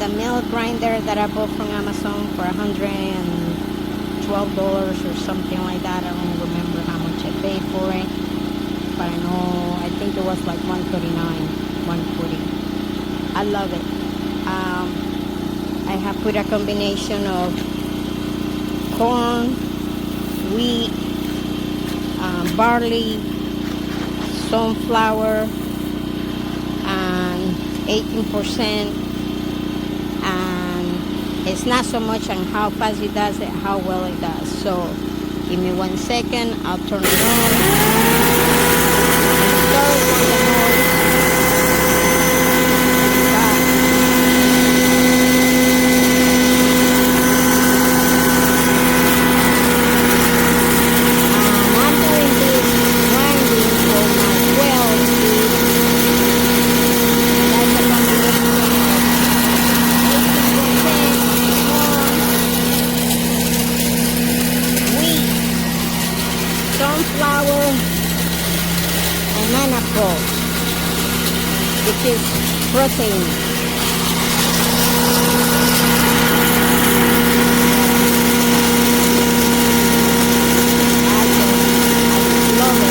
a milk grinder that I bought from Amazon for $112 or something like that. I don't remember how much I paid for it, but I think it was like $139, $140. I love it. I have put a combination of corn, wheat, barley, sunflower, and 18%. And it's not so much on how fast it does it, how well it does. So give me 1 second, I'll turn it on. I'm sorry for the noise. Sunflower and manapro, which is protein. I love it.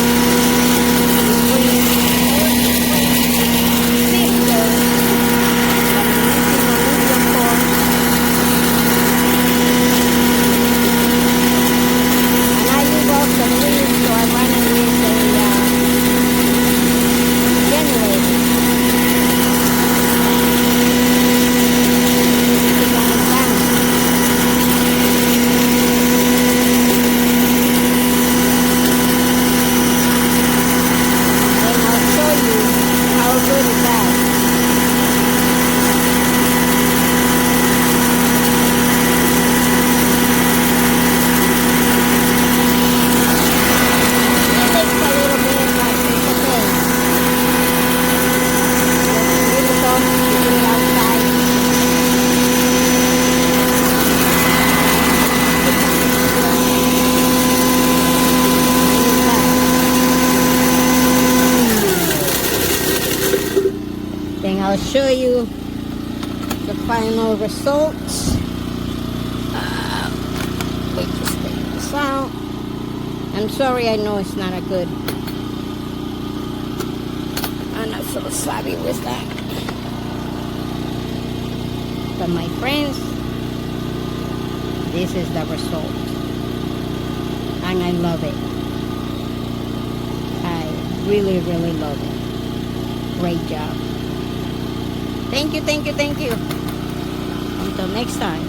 Then I'll show you the final results. Wait, just take this out. I'm sorry, I know it's not a good. I'm not so savvy with that. But my friends, this is the result. And I love it. I really, really love it. Great job. Thank you, thank you, thank you. Until next time.